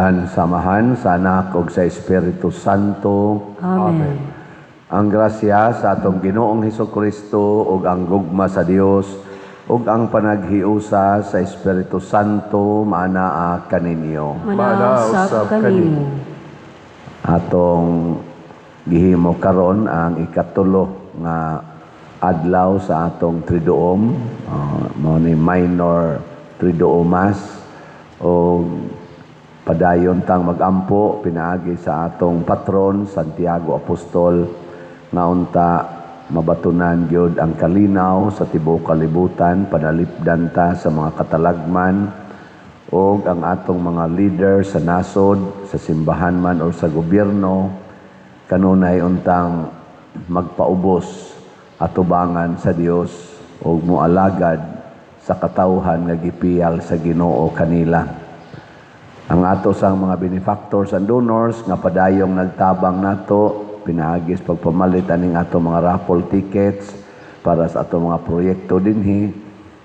ngalan sa Amahan, sa Anak, ug sa Espiritu Santo. Amen. Ang grasya sa atong Ginoong Hesukristo ug ang gugma sa Dios ug ang panaghiusa sa Espiritu Santo maanaa kaninyo. Manausap kanimo. Atong gihimo karon ang ikatulo nga adlaw sa atong Triduum, mao ni minor Triduum Mass, o padayon tang magampo pinaagi sa atong patron Santiago Apostol nga unta mabatunan gyud ang kalinaw sa tibuok kalibutan, panalipdan ta sa mga katalagman ug ang atong mga leader sa nasod, sa simbahan man o sa gobyerno kanunay untang magpaubos atubangan sa Dios ug moalagad sa katawhan nga gipiyal sa Ginoo kanila. Ang ato sang mga benefactors and donors nga padayong nagtabang nato pinaagis pagpamalit aning ato mga raffle tickets para sa ato mga proyekto dinhi,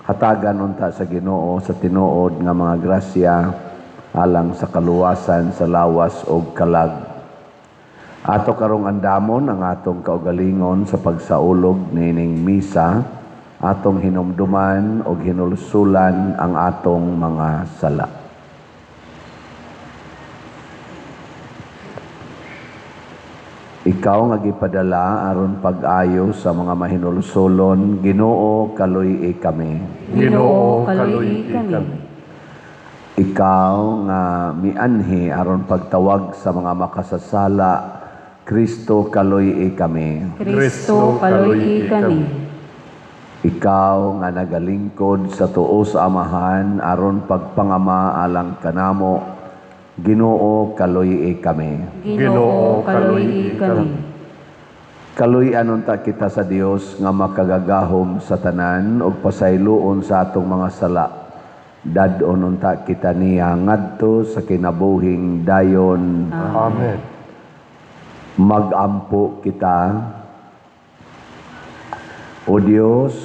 hatagan unta sa Ginoo sa tinuod nga mga grasya alang sa kaluwasan sa lawas ug kalag. Ato karong andamon ang atong kaugalingon sa pagsaulog nining misa, atong hinumduman ug hinulsulan ang atong mga sala. Ikaw nga gipadala aron pag-ayo sa mga mahinulsulon, Ginoo kaluy kami. Ginoo kaluy kami. Ikaw nga mianhi aron pagtawag sa mga makasasala, Kristo kaluy kami. Kristo kaluy kami. Ikaw nga nagalingkod sa tuo sa Amahan aron pagpangama alang kanamo, Ginoo kaluy kami. Ginoo kaluy kami. Kaluy anunta kita sa Dios nga makagagahom sa tanan ug pasayloon sa atong mga sala. Dadon unta kita niya ngadto sa kinabuhing dayon. Amen. Magampo kita, O Dios,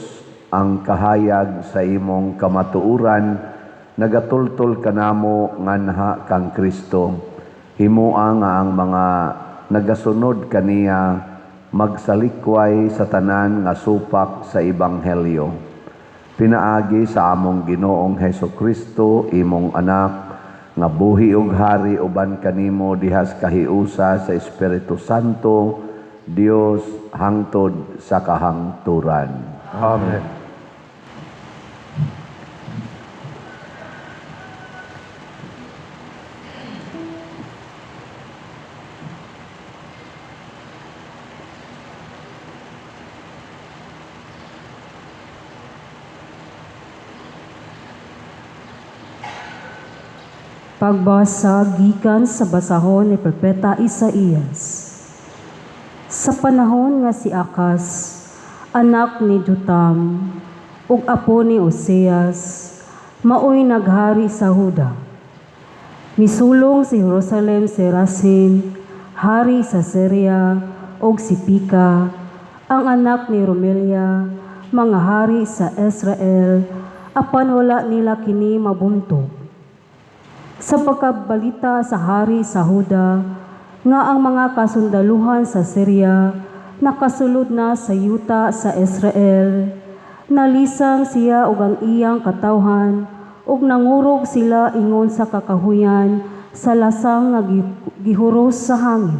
ang kahayag sa imong kamatuuran, nagatultol kanamo nganha kang Kristo. Himoa nga ang mga nagasunod kaniya magsalikway sa tanan nga supak sa ebanghelyo. Pinaagi sa among Ginoong Hesukristo, imong anak, nga buhi ug hari uban kanimo dihas kahiusa sa Espiritu Santo, Dios hangtod sa kahangturan. Amen. Pagbasa gikan sa basahon ni Propeta Isaías. Sa panahon nga si Akas, anak ni Jotam, ug apo ni Oseas, maoy naghari sa Huda. Misulong si Jerusalem si Rasin, hari sa Syria, ug si Pika, ang anak ni Romelia, mga hari sa Israel, apan wala nila kini mabuntog. Sa pagkabalita sa hari sa Huda, nga ang mga kasundaluhan sa Syria nakasulod na sa yuta sa Israel, nalisang siya ug ang iyang katawhan ug nangurog sila ingon sa kakahuyan sa lasang nga gihuros sa hangin.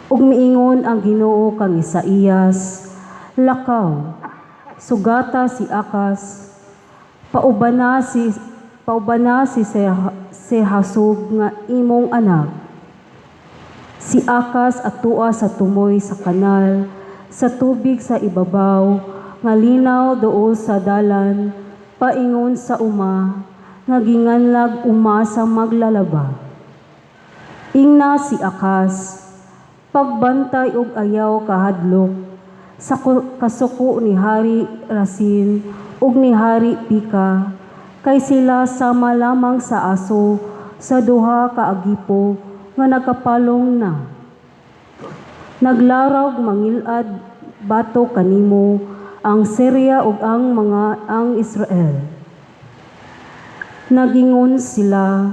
Ug miingon ang Ginoo kang Isaías, lakaw, sugata si Akas, paubana si Sehasub nga imong anak. Si Akas atua sa tumoy sa kanal, sa tubig sa ibabaw, nga linaw dool sa dalan, paingon sa uma, nga ginganlag uma sa maglalaba. Ingna si Akas, pagbantay ug ayaw kahadlok, sa kasuko ni Hari Rasin ug ni Hari Pika, kay sila sama lamang sa aso sa duha ka agipo nga nagkapalong na. Naglarog mangilad bato kanimo ang Syria ug ang Israel. Nagingon sila,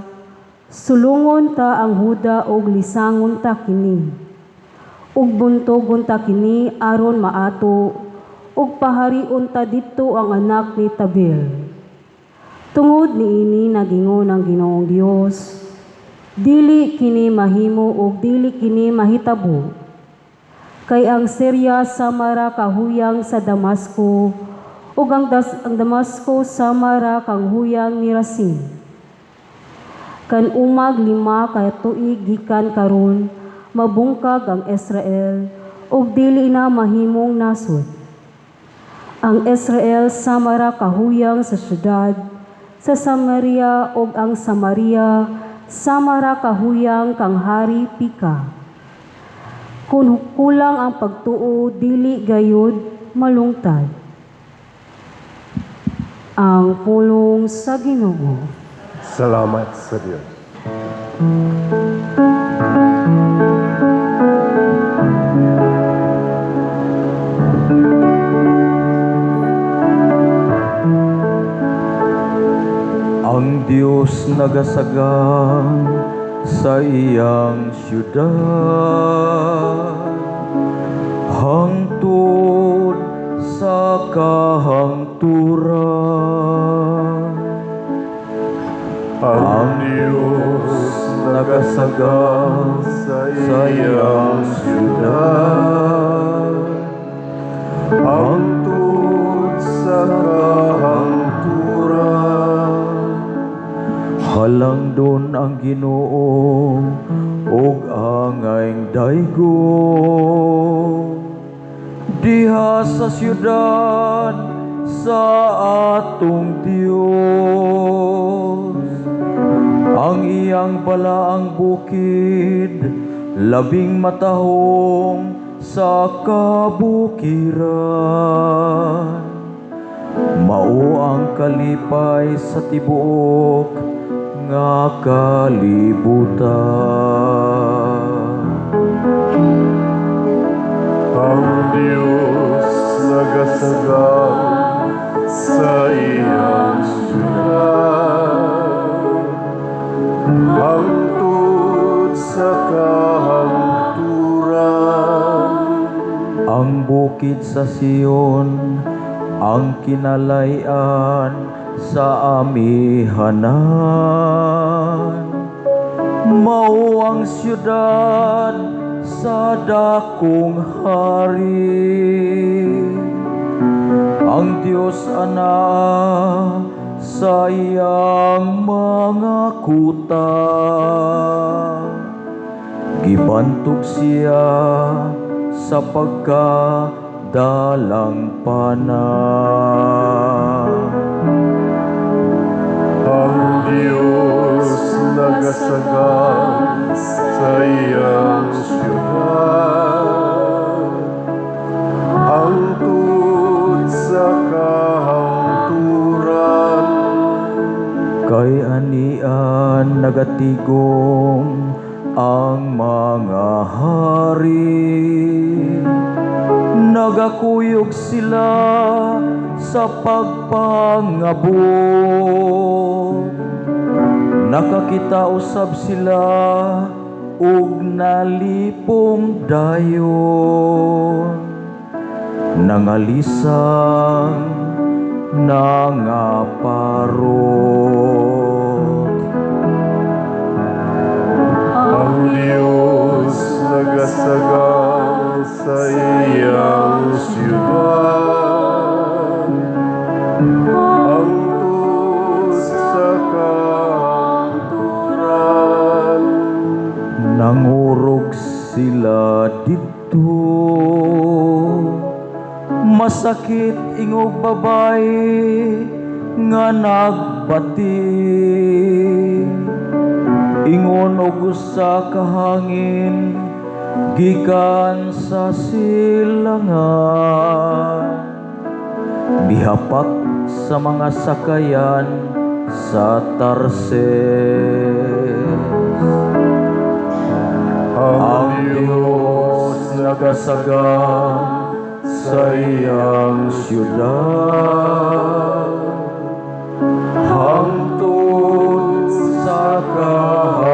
Sulungon ta ang Huda og lisangon ta kini. Ug buntogon ta kini aron maato ug paharion ta didto ang anak ni Tabel. Tungod niini nagingon ang Ginoong Dios, dili kini mahimo ug dili kini mahitabo. Kay ang Syria samara kahuyang sa Damasco ug ang Damasco samara kang huyang ni Rasin. Kan umag 5 ka tuig gikan karon mabungkag ang Israel ug dili na mahimong nasod. Ang Israel samara kahuyang sa syudad sa Samaria ug ang Samaria samara kahuyang kang hari Pika. Kung kulang ang pagtuo dili gayud malungtad. Ang pulong sa Ginoo. Salamat sa Diyos. Ang Diyos nagasagang sa iyang siyudad, hangtod sa kahangturan. Ang Diyos nagasagang sa iyang siyudad, hangtod sa kahangturan. Halangdon ang Ginoo ug angayng daygo diha sa siyudad sa atong Dios. Ang iyang balaang bukid labing matahong sa kabukiran. Mao ang kalipay sa tibuok nga kalibutan. Ang Diyos nagasagang sa iyang siyudad, hangtod sa kahangturan. Ang bukid sa Sion, ang kinalayan sa amihanan. Mao ang siyudad sa dakong hari. Ang Diyos ana sa iyang mga kuta. Gibantog siya sa pagkadalang panah. Ang Diyos nagasagang sa iyang siyudad, hangtod sa kahangturan. Kay anian nagatigom ang mga hari, nagakuyog sila sa pagpangabot. Nakakita usab sila ug nalipong dayon, nangalisang nangaparot. Ang Diyos nagasagang sa iyang siyudad, hangtod sa kahangturan. Nangurog sila dito, masakit ingog babae nga nagbati. Ingon og usa ka hangin gikan sa silangan, bihapak sa mga sakayan sa Tarses. Ang Diyos nagasagang sa iyang siyudad, hangtod sa kahangturan.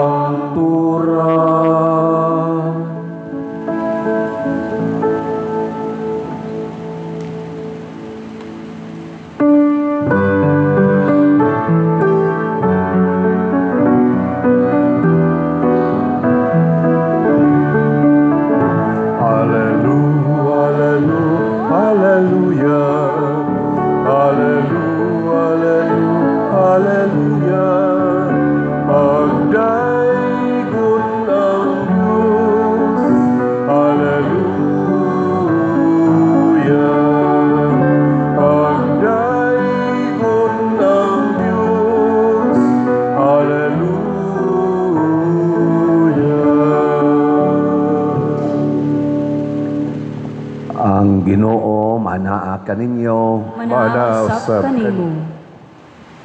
kaninyo. manausap kanimo.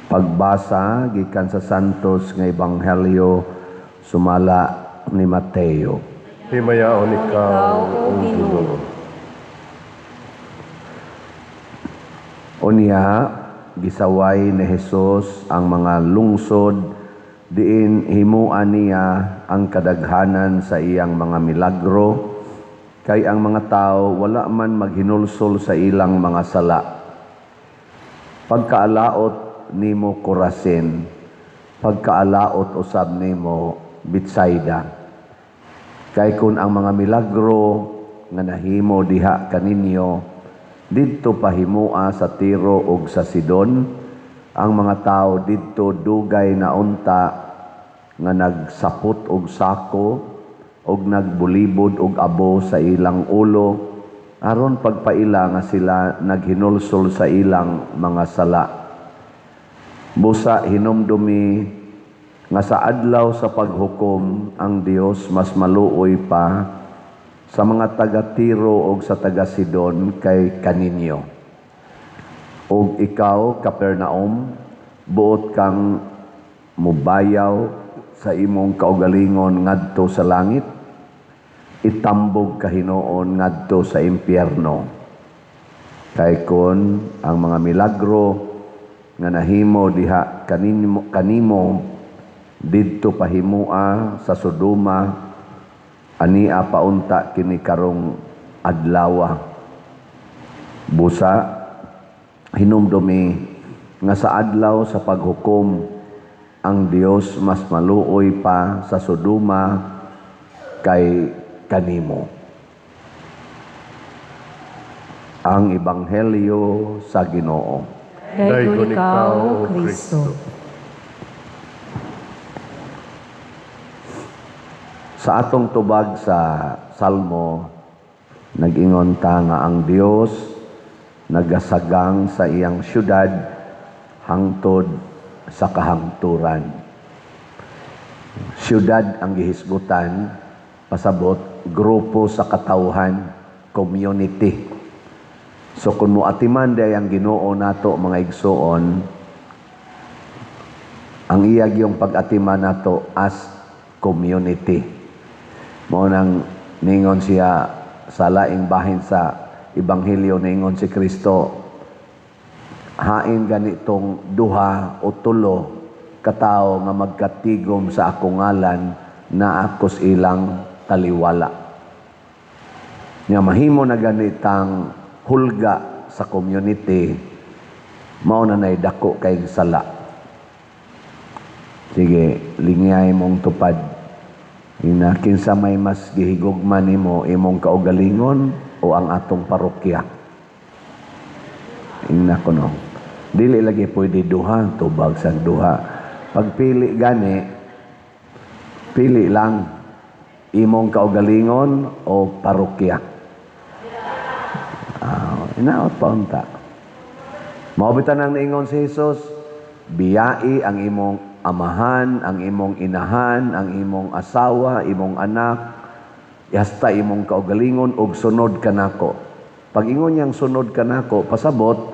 Pagbasa gikan sa Santos nga Ebanghelyo sumala ni Mateo. Himayaon ikaw, O Ginoo. Unya gisaway ni Jesus ang mga lungsod diin himuan niya ang kadaghanan sa iyang mga milagro kay ang mga tao wala man maghinulsol sa ilang mga sala. Pagkaalaot nimo Corazin, pagkaalaot usab nimo Betsaida. Kay kun ang mga milagro nga nahimo diha kaninyo didto pahimua sa Tiro ug sa Sidon, ang mga tao didto dugay na unta nga nagsapot og sako og nagbulibod og abo sa ilang ulo aron pagpaila nga sila naghinulsol sa ilang mga sala. Busa hinumdumi nga sa adlaw sa paghukom ang Dios mas maluoy pa sa mga taga-Tiro o sa taga-Sidon kay kaninyo. O ikaw, Capernaum, buot kang mubayaw sa imong kaugalingon ngadto sa langit, itambog kahinoon ngadto sa impyerno. Kay kun ang mga milagro nga nahimo diha kanimo didto pahimua sa Sodoma, ania paunta kini karong adlaw. Busa hinumdumi nga sa adlaw sa paghukom ang Dios mas maluoy pa sa Sodoma kay kanimo. Ang Ebanghelyo sa Ginoo. Daygon ikaw, O Kristo. Sa atong tubag sa Salmo, nag-ingon ta nga ang Dios nagasagang sa iyang syudad hangtod sa kahangturan. Syudad ang gihisgutan, pasabot, grupo sa katawhan, community. So kung muatiman day ang Ginoo nato mga igsoon, ang iyag yung pag-atiman nato as community. Mao nang ningon siya sa laing bahin sa Ebanghelyo, ningon si Kristo, hain ganitong duha o tulo katao nga magkatigom sa akong ngalan na akos ilang taliwala. Nga mahimo na ganitang hulga sa community, mao na nay dako kay sala. Sige, lingay mong tupad. Ina kinsa may mas gihigugman nimo, imong kaugalingon o ang atong parokya. Ina kuno. Dili lagi pwede duha, tubag sa duha. Pagpili gani, pili lang imong kaugalingon o parokya. Inaot pa unta. Maubitan ang niingon si Jesus, biyai ang imong amahan, ang imong inahan, ang imong asawa, imong anak, hasta imong kaugalingon og sunod kanako. Pag ingon niyang sunod kanako, pasabot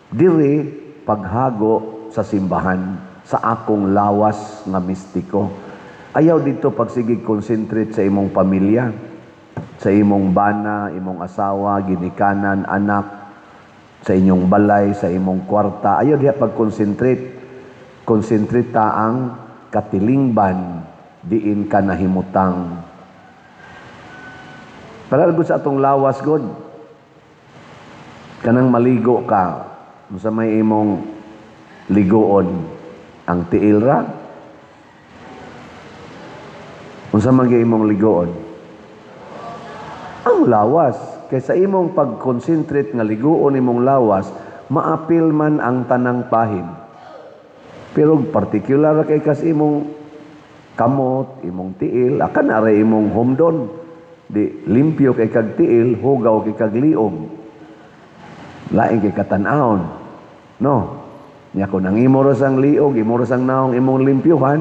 diri paghago sa simbahan sa akong lawas nga mistiko. Ayaw dito pagsigig concentrate sa imong pamilya, sa imong bana, imong asawa, ginikanan, anak, sa inyong balay, sa imong kwarta. Ayaw diha pag-concentrate. Konsentrate ang katilingban diin ka nahimutang. Palagod sa atong lawas, God. Kanang maligo ka, sa may imong ligoon, ang tiil ra. Unsa man imong ligoon? Ang lawas. Kaysa imong pag-concentrate nga ligoon imong lawas, maapil man ang tanang pahin. Pero particular kay kas imong kamot, imong tiil, akan are imong humdon. Di limpyo kay kag tiil, hugaw kay kag liog. Lain kay katan-aon. No. Nya kun ang imo ra sang liog, imo ra sang naong imong limpyuhan,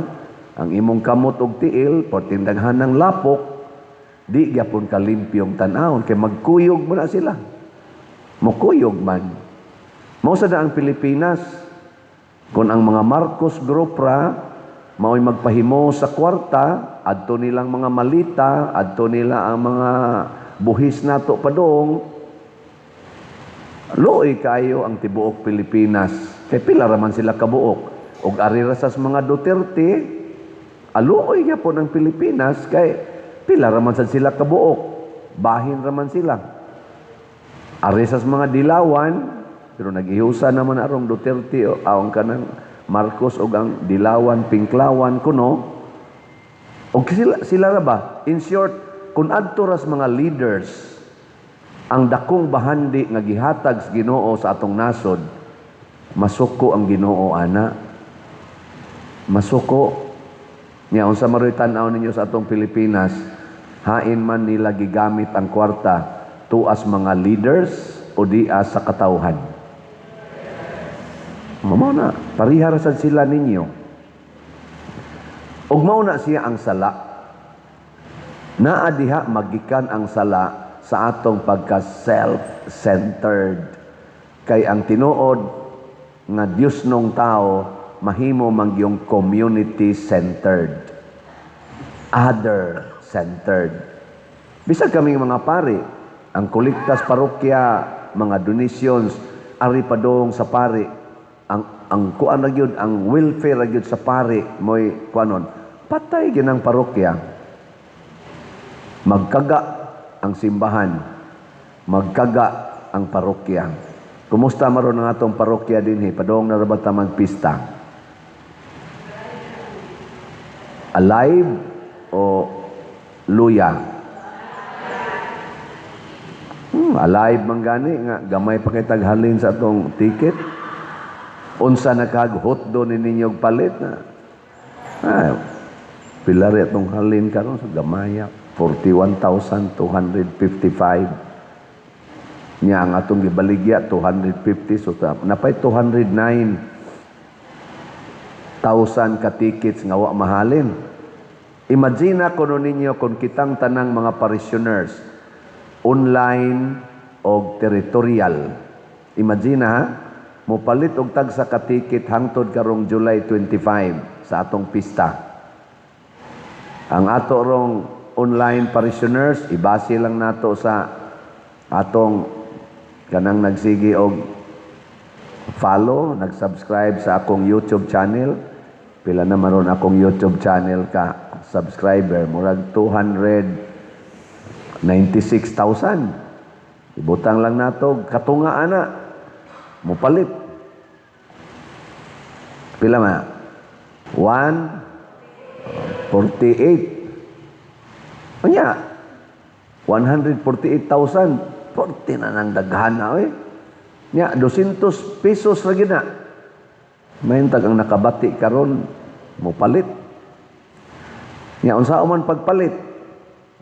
ang imong kamot og tiil, portindaghan ng lapok, di gyapon ka limpyong tan-aon kay magkuyog mo na sila. Mukuyog man. Mao sa ang Pilipinas, kung ang mga Marcos Group ra, mao'y magpahimo sa kwarta, adto nilang mga malita, adto nila ang mga buhis nato padong, luoy kayo ang tibuok Pilipinas. Kay pila raman sila kabuok. Og ari ra sa mga Duterte, aluoy nga po ng Pilipinas, kay pila raman sad sila kabuok. Bahin raman sila. Ari sa mga Dilawan, pero nag-ihusa naman arong Duterte o aong kanang Marcos o ang Dilawan, Pinklawan, kuno. O sila ra ba? In short, kung adto ras mga leaders, ang dakong bahandi nga gihatag sa Ginoo sa atong nasod, masuko ang Ginoo ana. Masuko. Nya unsa maroy tan-aw ninyo sa atong Pilipinas, hain man nila gigamit ang kwarta tuas mga leaders o dias sa katawhan. Mao na, pariharasan sila ninyo. Ug mao na siya ang sala. Naa diha magikan ang sala sa atong pagka self-centered. Kay ang tinuod nga Dios nung tao mahimo mangyong community-centered. Other-centered. Bisag kaming mga pari, ang kolektas parokya, mga donations, ari padong sa pari, ang kuan ra gyud, ang welfare ra gyud sa pari moy kuanon patay ginang parokya, magkaga ang simbahan, magkaga ang parokya. Kumusta maron ang atong parokya dinhi padong na ra ba ta magpista? Alive o luya? Alive man gani nga gamay pa kay taghalin sa atong ticket. Unsa nakaghot do ni ninyog palit na pila ri atong halin karon sa gamaya 41,255 nya ang atong gibaligya 250, so napay 209,000 ka tickets nga wa mahalin. Imagine kuno ninyo kung kitang tanang mga parishioners online o territorial, imagine ha, mopalit og tag sa katikit hangtod karong July 25 sa atong pista. Ang ato rong online parishioners, ibase lang nato sa atong kanang nagsigi og follow, nag-subscribe sa akong YouTube channel. Pila na maron akong YouTube channel ka subscriber, murag 296,000. Ibutang lang nato katunga ana mopalit. Pila ma? 148. Anya? 148,000. 40 na nang daghan na Nya 200 pesos ra gid na. Mahintag ang nakabati karon mopalit. Nya unsa man pagpalit?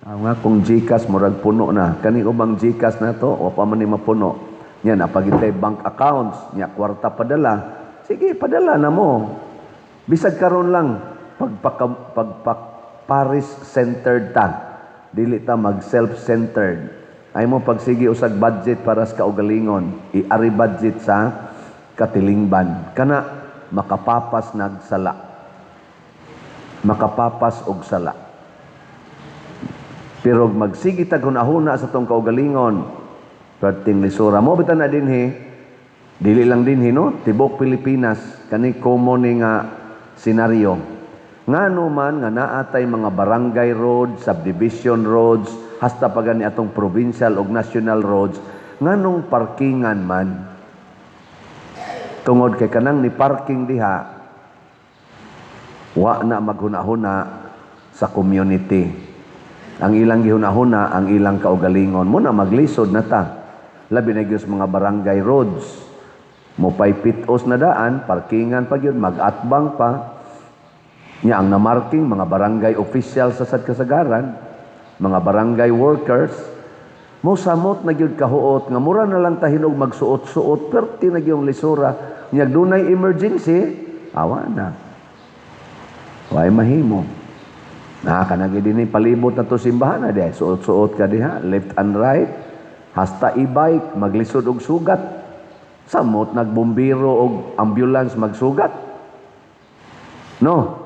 Nga kung GCash murag puno na. Kani ubang GCash na to, wa pa man ni mapuno. Nya napagitay bank accounts, nya kwarta padala. Sige, padala na mo. Bisag karon lang Paris centered ta. Dili ta mag self-centered. Ay mo pagsigi usag budget para sa kaugalingon, iari budget sa katilingban. Kana makapapas nagsala. Makapapas og sala. Pero magsigi tag hunahuna sa tong kaugalingon, perting lisura mo bitan na dinhi, dili lang dinhi no, tibok Pilipinas kani common ni nga senaryo. Ngano man nga naatay mga barangay roads, subdivision roads, hasta pa gani atong provincial ug national roads, nganong parkingan man tungod kay kanang ni parking diha wa na maghunahuna sa community. Ang ilang gihunahuna, ang ilang kaugalingon mo na maglisod na ta. Labi na gyud mga barangay roads. Mopay pitos na daan, parkingan pa gyud, mag-atbang pa. Nya ang namarking mga barangay officials sa sad kasagaran, mga barangay workers, mo samot na gyud kahuot nga mura na lang ta hinog magsuot-suot perti na gyung lisura. Nya dunay emergency, awa na. Way mahimo. Kanagi din palibot na to simbahan na di. Suot-suot ka diha, left and right. Hasta e-bike, maglisod og sugat. Samot, nagbumbiro og ambulance magsugat. No?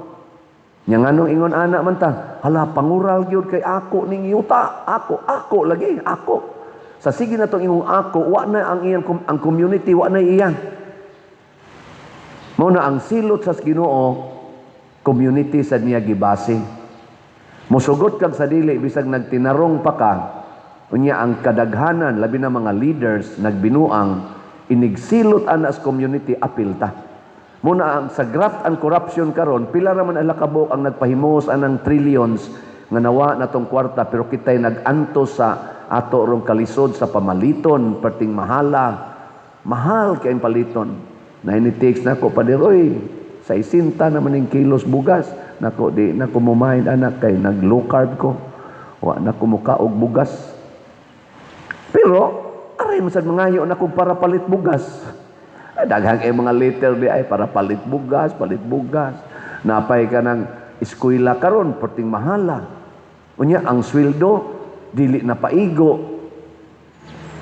Yang anong ingon anak man ta, hala, pangural gyud kay ako ning yuta. Ako lagi, ako. Sa sige na itong ingong ako, wa na ang community, wa na iyan. Muna ang silot sa Ginoo, community sa niya gibase. Musugot kag sa dili, bisag nagtinarong pa ka, unya ang kadaghanan, labi na mga leaders, nagbinuang, inigsilot anas community, apil ta. Muna ang sa graft and corruption karon, pila raman alakabok ang nagpahimos anang trillions nga nawa na tong kwarta, pero kitay naganto sa ato rong kalisod sa pamaliton, perting mahal kay ang paliton. Na ini-takes na ko, padiroy, sa isinta naman yung kilos bugas, nako di na kumumain anak kay nag-low carb ko, wa na kumuka og bugas. Pero, aray masad mangayo na kung para palit bugas. Daghang mga liter di ay para palit bugas. Napay ka ng eskwela karon, perting mahala. Unya, ang sweldo, dili na paigo.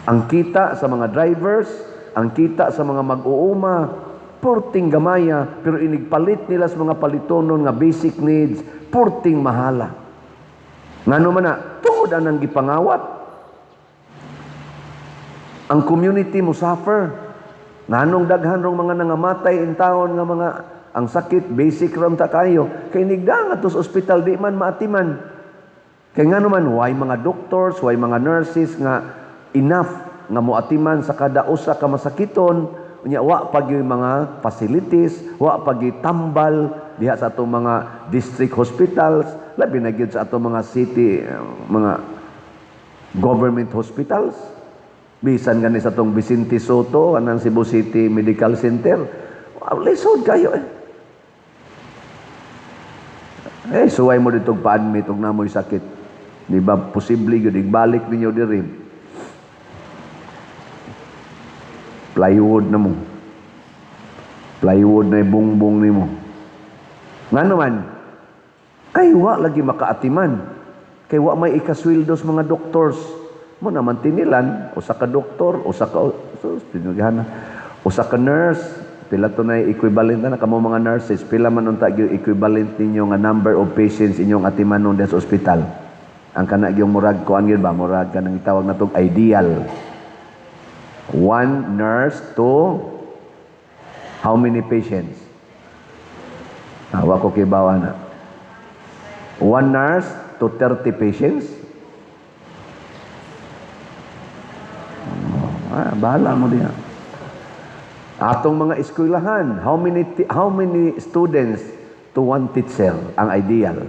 Ang kita sa mga drivers, ang kita sa mga mag-uuma, porting gamaya, pero inigpalit nila sa mga palitonon nga basic needs, porting mahala. Ngano man na, tuod anang gipangawat. Ang community mo suffer. Nganong daghan rong mga nangamatay in taon nga mga ang sakit, basic ram ta kayo. Kay nigda nga to sa ospital, di man maatiman. Kay ngano man, why mga doctors, why mga nurses nga enough nga moatiman sa kada usa ka masakiton, unya wa pag yung mga facilities, wa pag tambal diha sa atong mga district hospitals, labi na gyud sa atong mga city mga government hospitals. Bisan gani sa atong Vicente Soto anang Cebu City Medical Center, lisod kayo suway mo dito pa-admit og namoy sakit. Di ba posible gyud igbalik ninyo diri? Plywood na mo. Plywood na bungbong ni mo. Nga naman, kay wa lagi makaatiman. Kay wa may ikasweldos mga doctors. Mo naman tinilan, usa ka doktor, usa ka nurse, pila to na equivalent na kamo mga nurses, pila man unta gyud equivalent ninyo nga number of patients inyong atimanon sa ospital. Ang kana gyud murag kuan gyud ba, murag kanang itawag natong ideal. One nurse to how many patients? Wa ko kibawa na. One nurse to 30 patients? Bahala mo diha. Atong mga eskwelahan, how many students to one teacher ang ideal?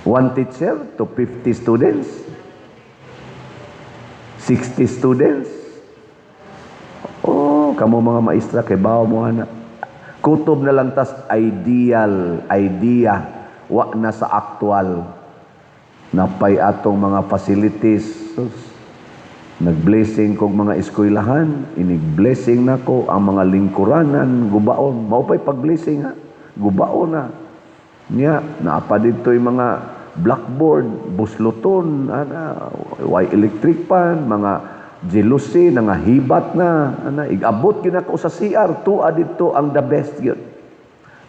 One teacher to 50 students? 60 students? Oh, kamo mga maestra kay bawo mo ana. Kutob na lang tas idea, wa na sa actual. Napay atong mga facilities. Nag-blessing kog mga eskwelahan, inig-blessing nako ang mga lingkuranan, gubaon. Mao pay pag-blessing ha. Gubaon na. Nya, naapa dito yung mga blackboard, busluton, way electric pan, mga jealousy, nga hibat na, igabot yun ako sa CR, tuwa dito ang the best yun.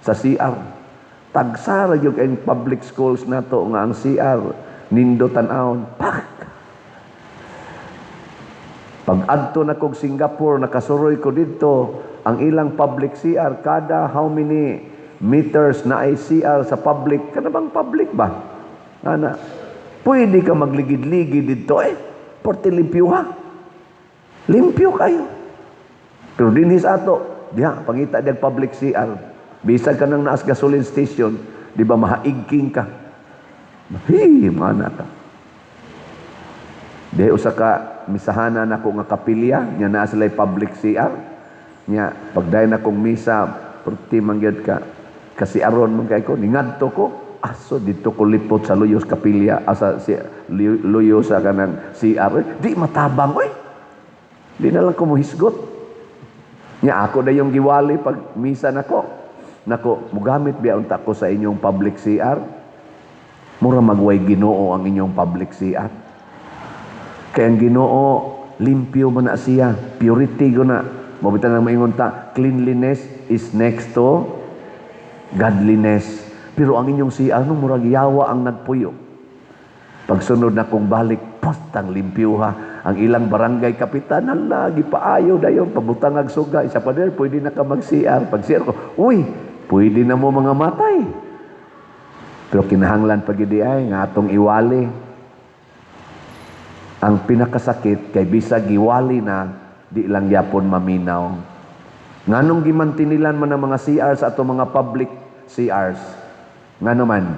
Sa CR. Tagsara yun kayong public schools na to, nga ang CR, nindo tanawon, pak! Pag adto na kog Singapore, nakasuroy ko dito, ang ilang public CR, kada how many meters na ay CR sa public, kada bang public ba? Pwede ka magligid-ligid dito porte limpyo ha. Limpyo kayo. Pero dinis ato, diha, pangita diag public CR, bisag ka nang naas gasoline station, di ba mahaigking ka? Mana ka? Di usa ka misahana na ko nga kapilya, nya naa sila public CR, nya pagday na kong misa, perti mangyad ka, kasi aron man kay ko, ningadto ko, aso dito ko lipot sa luyos kapilya, asa si luyos sa kanang CR, di matabang, di na lang ko muhisgot. Nya ako na yung giwali pag misa nako, mugamit biya unta ko sa inyong public CR, mura magway Ginoo ang inyong public CR. Kaya ang Ginoo, limpyo man na siya, purity ko na. Mabitan lang maingon ta, cleanliness is next to godliness. Pero ang inyong CR, murag yawa ang nagpuyo. Pagsunod na kong balik, postang limpyo ha. Ang ilang barangay kapitan, lagi paayo dayon, pabutang agsuga. Isa pa din, pwede na ka mag-CR. Pag-CR ko, uy, pwede na mo mga matay. Pero kinahanglan pagidi ay, nga atong iwali. Ang pinakasakit, kay bisag iwali na, di lang yapon maminaw. Nganong gimantinilan man ang mga CR sa atong mga public CRs? Nga naman,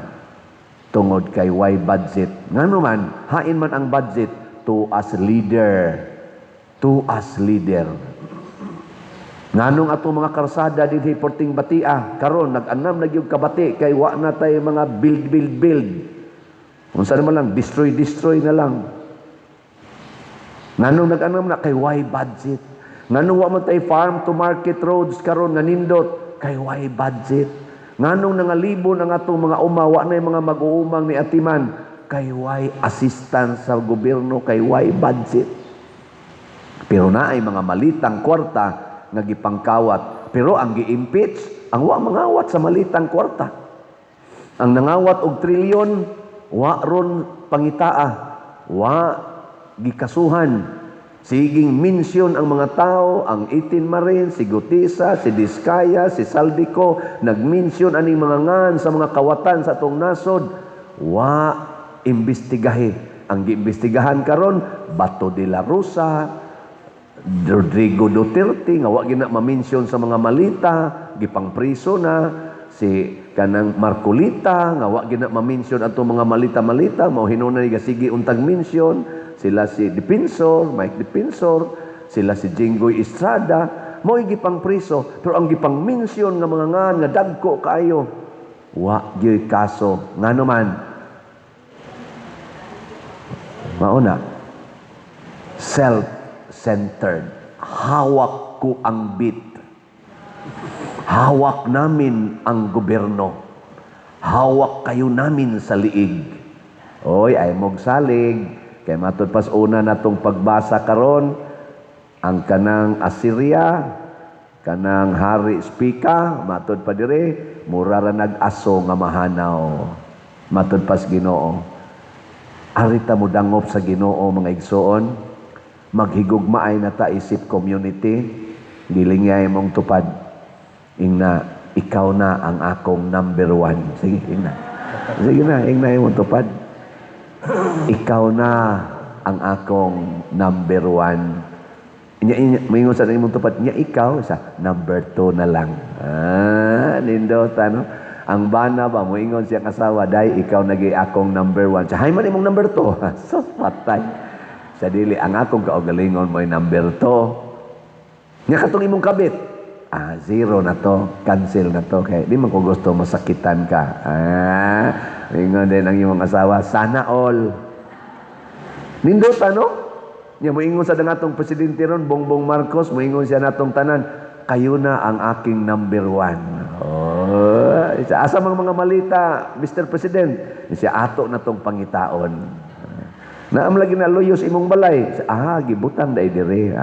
tungod kay why budget. Nga naman, hain man ang budget to as leader. To as leader. Nganong atong mga karsada dinhi porting batia, karon nag-anam na gyud kabati kay wa na tay mga build. Unsa naman lang, destroy na lang. Nganong nag-anam na kay why budget. Nganong wa man tay farm to market roads karon nga nindot kay why budget. Nganong nangalibon ang atong mga umawa na yung mga mag-uumang ni Atiman kay why assistance sa gobyerno, kay why budget. Pero na ay mga malitang kwarta nga gipangkawat. Pero ang gi-impeach, ang wa mangawat sa malitang kwarta. Ang nangawat og trilyon, wa ron pangitaa, wa gikasuhan. Siging minsyon ang mga tao, ang Itin Marin, si Gutisa, si Diskaya, si Saldico, nagminsyon aning mga ngan sa mga kawatan sa atong nasod. Wa imbestigahe. Ang giimbestigahan karon, Bato de la Rosa, Rodrigo Duterte, nga wa gina maminsyon sa mga malita, gipangpriso na, si kanang Marcolita, nga wa gina maminsyon atong mga malita-malita, mao hinunay gasigi untag minsyon. Sila si Defensor, Mike Defensor, sila si Jinggoy Estrada, mo gipang priso, pero ang gipang minsyon nga mga ngan nga dagko kayo, wa gyud kaso. Ngano man? Mauna, self-centered. Hawak ko ang bit. Hawak namin ang gobyerno. Hawak kayo namin sa liig. Oy, ay mog salig. Kaya matod pas una natong pagbasa karon, ang kanang Assyria, kanang Hari Spika, matod pa dire, mura ra nag-aso nga mahanaw. Matod pas Ginoo. Arita mo dangop sa Ginoo mga igsoon, maghigugmaay na ta isip community, dilingay mong tupad. Ingna, ikaw na ang akong number one. Sige, ingna. Sige na, ingna mong tupad. Ikaw na ang akong number one. Mayingon sa imong tupad niya, ikaw sa number 2 na lang. Nindot, ano? Ang bana ba, moingon siyang asawa, dahil ikaw nagi akong number 1. Sa hay man imong number 2. So, patay. Sa dili, ang akong kaugalingon mo number 2. Nga katong imong kabit. 0 na to. Cancel na to. Kaya di man ko gusto masakitan ka. Moingon din ang imong asawa, sana all. Nindot, ano? Nya moingon sa dangatong presidente ron, Bongbong Marcos, moingon siya natong tanan, kayo na ang aking number 1. Asa mga malita, Mr. President, siya ato na tong pangitaon. Naam lagi na luyos imong balay. Gibutan day dire.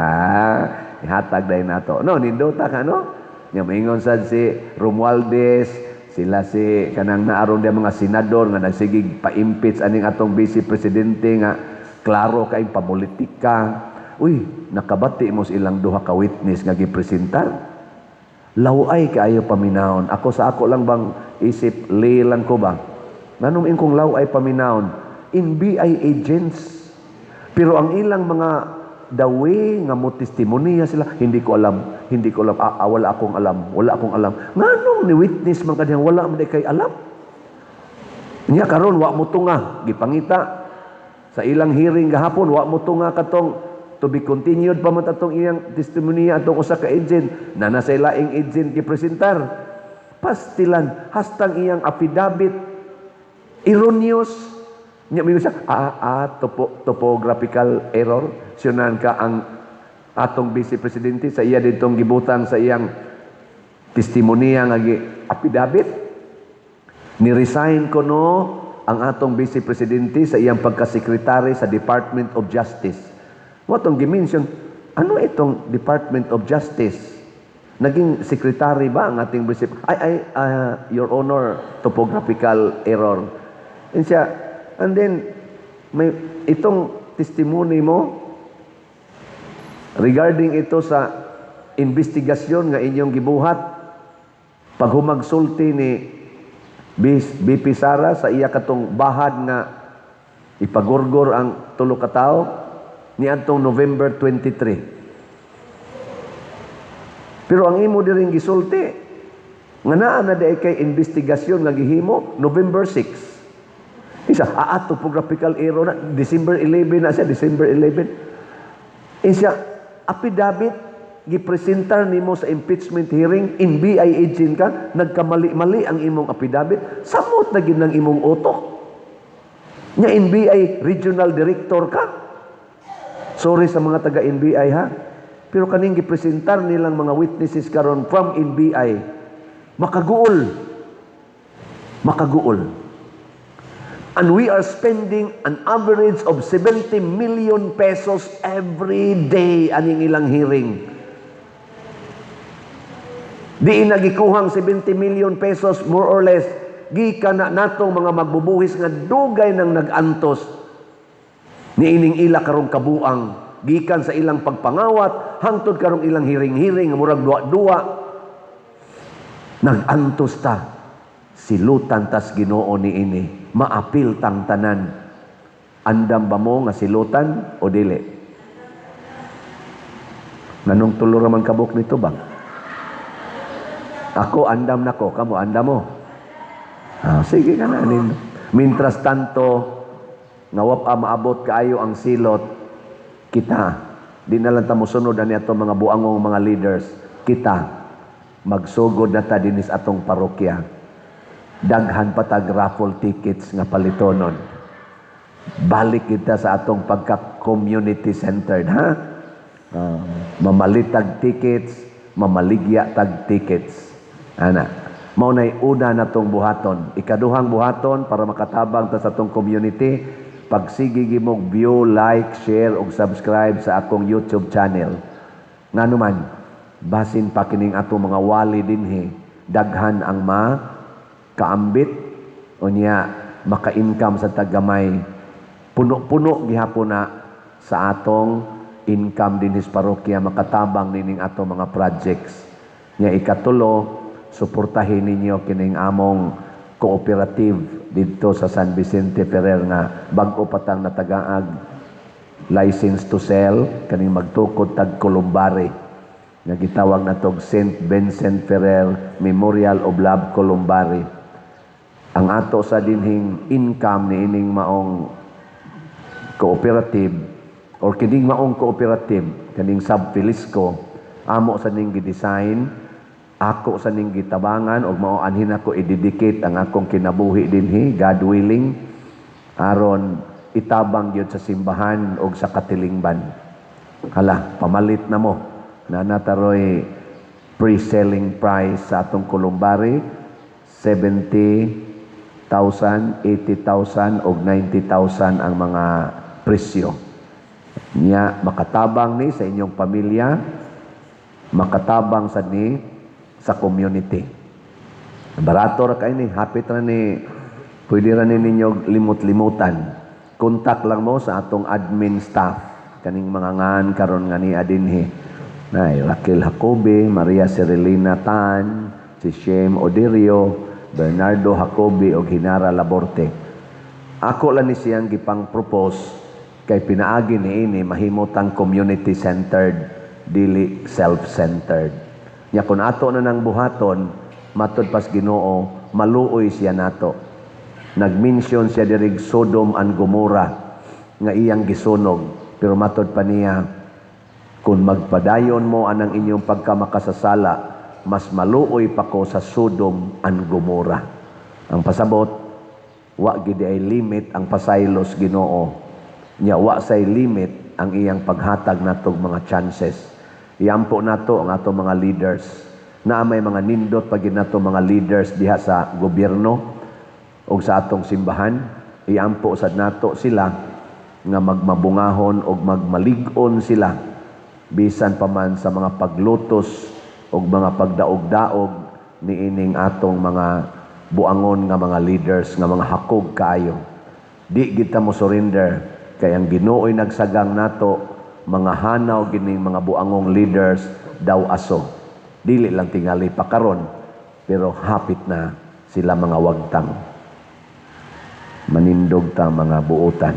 Ihatag day nato. No, nindota ka, no? Nya moingon sad si Romualdez, sila si kanang naaron dia mga senador nga nagsigig pa-impeach aning atong vice presidente nga klaro kay papolitika. Uy, nakabati mo sa ilang duha ka witness nga gipresenta. Laway kaayo paminahon. Ako sa ako lang bang isip lang ko ba? Nganong ingkong laway paminahon? NBI agents. Pero ang ilang mga dawe nga mo testimonya sila, hindi ko alam. Wala akong alam. Nganong ni witness man kadiyang wala man kay alam? Nya karon wa mo tunga gipangita sa ilang hearing gahapon, wa mo tunga katong to be continued pa man atong iyang testimonya atong usa ka agent na nasa laing agent gipresentar. Pastilan hastang iyang affidavit erroneous. Nya mingon siya topographical error. Sunan ka ang atong vice presidente sa iya ditong gibutang sa iyang testimonya nga affidavit. Ni-resign ko no ang atong Vice Presidente sa iyang pagkasekretary sa Department of Justice. Mo atong gimension, ano itong Department of Justice? Naging secretary ba ang ating Vice? Your Honor, topographical error. And then, may itong testimony mo regarding ito sa investigasyon nga inyong gibuhat pag humagsulti ni BP Sara sa iya katong bahad nga ipagurgor ang tulo ka tawo niadtong November 23. Pero ang imo diring gisulti nga naa na day kay investigasyon nga gihimo November 6. Isa topographical error na December 11 na siya, December 11. Isa affidavit gipresentar nimo sa impeachment hearing, NBI agent ka, nagkamali-mali ang imong affidavit, samot na ginang imong utok. Nya NBI regional director ka. Sorry sa mga taga NBI ha. Pero kaning gipresentar nilang mga witnesses karon from NBI, makaguol. And we are spending an average of 70 million pesos every day aning ilang hearing. Di nagikuhang 70 million pesos more or less gikan na natong mga magbubuhis nga dugay nang nagantos niining ila karong kabuang gikan sa ilang pagpangawat hangtod karong ilang hiring-hiring nga murag duwa-duwa nagantos ta silutan tas Ginoo niini maapil tang tanan. Andam ba mo nga silutan o dili? Nanong tulo raman kabuk nito bang? Ako andam nako, kamo andam mo. Sige ka na nin. Mintras tanto nga wa maabot kaayo ang silot kita. Di na lang ta mosunod ani ato mga buangong mga leaders. Kita magsugod na ta dinis atong parokya. Daghan patag raffle tickets nga palitonon. Balik kita sa atong pagka-community centered, ha? Mamalitag tickets, mamaligya tag tickets. Ana, mao nay una natong buhaton. Ikaduhang buhaton para makatabang ta sa atong community, pagsigi gimog view, like, share ug subscribe sa akong YouTube channel. Nganuman, basin pa kining atong mga wali dinhi, daghan ang kaambit unya maka-income sa tagamay. Puno-puno gihapon na sa atong income dinhi sa parokya makatabang nining atong mga projects. Nya ikatulo, suportahin ninyo kining among cooperative dito sa San Vicente Ferrer nga bag-o patang natagaag license to sell kaning magtukod tag Columbari nga gitawag natog St. Vincent Ferrer Memorial of Love Columbari. Ang ato sa dinhing income ni ining maong cooperative or kining maong cooperative kaning Sub Filisco amo sa ning gi-design ako sa ning gitabangan og mao anhin ako i-dedicate ang akong kinabuhi dinhi, God willing, aron itabang gyud sa simbahan og sa katilingban. Hala, pamalit na mo. Nanataroy pre-selling price sa atong Columbari 70,000, 80,000 og 90,000 ang mga presyo. Nya makatabang ni sa inyong pamilya, makatabang sa ni sa community. Barato ra kay ni, hapit ra ni, pwede ra ni ninyo limot-limutan. Kontak lang mo sa atong admin staff kaning mga ngan karon nga ni adinhi. Nay Raquel Jacobe, Maria Cirilina Tan, si Shem Odirio, Bernardo Jacobe ug Hinara Laborte. Ako lang ni siyang gipang-propose kay pinaagi niini mahimutang community centered dili self-centered. Nya kun ato na nang buhaton matud pas Ginoo maluoy siya nato. Nagmention siya dirig Sodom and Gomorrah nga iyang gisunog pero matud pa niya kung magpadayon mo anang inyong pagkamakasasala mas maluoy pa ko sa Sodom and Gomorrah. Ang pasabot wa gid ay limit ang pasaylos Ginoo. Nya wa say limit ang iyang paghatag natog mga chances. Iampo nato ang ato mga leaders na may mga nindot pag nato mga leaders diha sa gobyerno o sa atong simbahan iampo sad nato sila nga magmabungahon o magmalig-on sila bisan pa man sa mga paglutos o mga pagdaog-daog niining atong mga buangon nga mga leaders nga mga hakog kaayo. Di kita mo surrender kay ang Ginoo'y nagsagang nato mga hanaw gining mga buangong leaders daw aso. Dili lang tingali pa karon pero hapit na sila mga wagtang. Manindog ta mga buotan.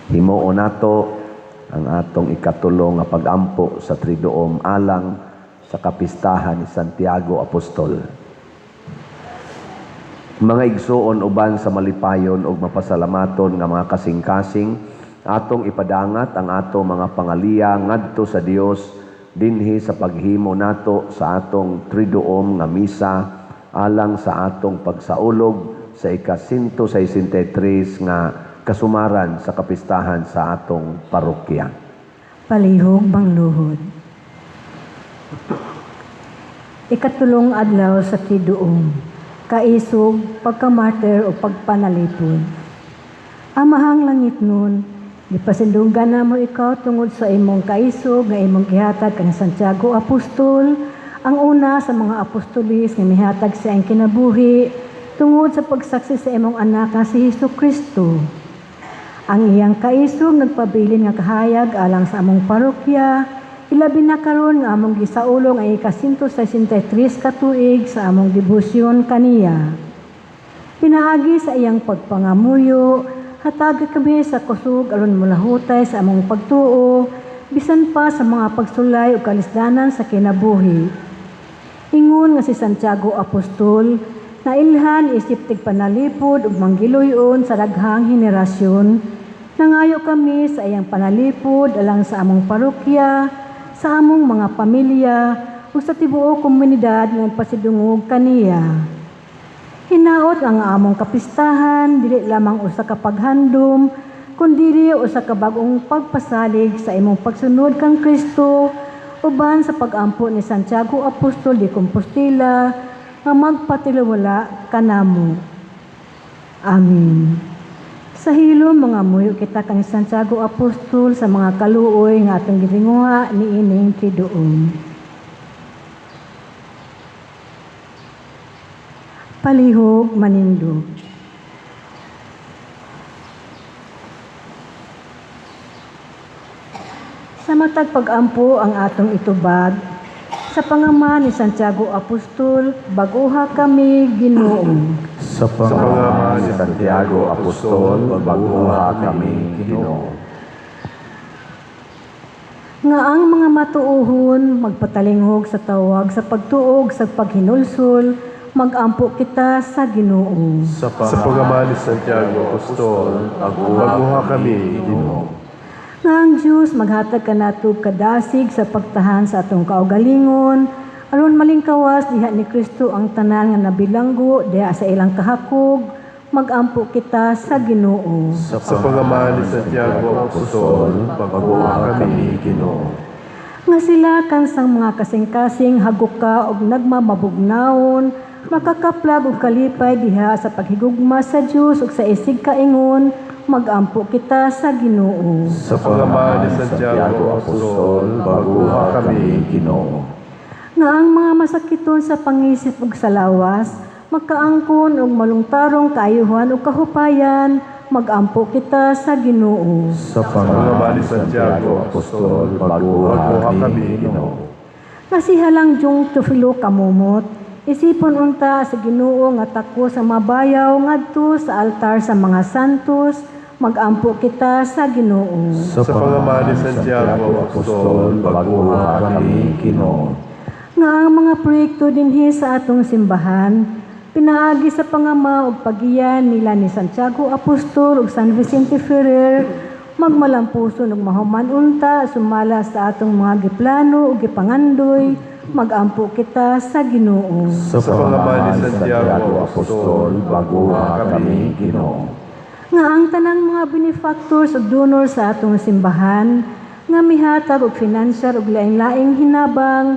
Himuon nato ang atong ikatulo nga pagampo sa Triduum alang sa kapistahan ni Santiago Apostol. Mga igsuon uban sa malipayon ug mapasalamaton nga mga kasing-kasing, atong ipadangat ang atong mga pangaliya ngadto sa Dios dinhi sa paghimo nato sa atong Triduum nga misa alang sa atong pagsaulog sa ika-163 nga kasumaran sa kapistahan sa atong parokya. Palihog bangluhod. Ikatulong adlaw sa Triduum, kaisog, pagkamartir o pagpanalipod. Amahang langit nun, gipasindugan na mo ikaw tungod sa imong kaisog nga imong gihatag kang Santiago Apostol, ang una sa mga apostolis nga mihatag sa iyang kinabuhi tungod sa pagsaksi sa imong anak nga si Hesukristo. Ang iyang kaisog nagpabilin nga kahayag alang sa among parokya, ilabi na karon nga among gisaulong ay ika-163 katuig sa among debosyon kaniya. Pinaagi sa iyang pagpangamuyo, hatag kami sa kusog aron mulahutay sa among pagtuo, bisan pa sa mga pagsulay o kalisdanan sa kinabuhi. Ingon nga si Santiago Apostol, na ilhan isip tigpanalipod ug manggiloyon sa daghang henerasyon, nangayo kami sa iyang panalipod alang sa among parokya, sa among mga pamilya ug sa tibuok komunidad nga nagpasidungog kaniya. Hinaot ang among kapistahan dili lamang usa ka paghandom kundi usa ka bag-ong pagpasalig sa imong pagsunod kang Kristo uban sa pagampo ni Santiago Apostol de Compostela nga magpatiluwala kanamo. Amen. Sa hilom mga muyo kita kang Santiago Apostol sa mga kaluoy nga atong gitinguha niining Triduum. Palihog manindog. Sa matag pagampo ang atong itubag, sa pangaman ni Santiago Apostol, baguha kami Ginoo. Sa pangalan ni Santiago Apostol, baguha kami Ginoo. Nga ang mga matuuhon magpatalingog sa tawag sa pagtuog sa paghinulsol, magampo kita sa Ginoo. Sa pangalan ni Santiago Apostol, baguha kami Ginoo. Nga ang Diyos maghatag ka nato kadasig sa pagtahan sa atong kaugalingon, aron malingkawas diha ni Kristo ang tanan nga nabilanggo diha sa ilang kahakog, magampo kita sa Ginoo. Sa pangalan ni Santiago Apostol, baguha kami Ginoo. Nga sila kansang mga kasing-kasing haguka og nagmamabugnaon, makakaplag og kalipay diha sa paghigugma sa Dios ug sa isig kaingon, magampo kita sa Ginoo. Sa pangalan ni Santiago Apostol, baguha kami Ginoo. Nga ang mga masakiton sa pangisip ug sa lawas, magkaangkon og malungtarong kaayuhan ug kahupayan, magampo kita sa Ginoo. Sa pangalan ni Santiago Apostol, baguha kami Ginoo. Nasihalang jung tufilo kamumot, isipon unta sa Ginoo nga tako sa mabayaw ngadto sa altar sa mga santos, magampo kita sa Ginoo. Sa pangalan ni Santiago Apostol, baguha kami Ginoo. Nga ang mga proyekto dinhi sa atong simbahan, pinaagi sa pangama ug pagiyan nila ni Santiago Apostol ug San Vicente Ferrer, magmalampuson ug mahuman unta sumala sa atong mga giplano ug gipangandoy, magampo kita sa Ginoo. Sa pangalan ni Santiago Apostol, baguha kami Ginoo. Nga ang tanang mga benefactors ug donor sa atong simbahan, nga mihatag og financial ug laing-laing hinabang,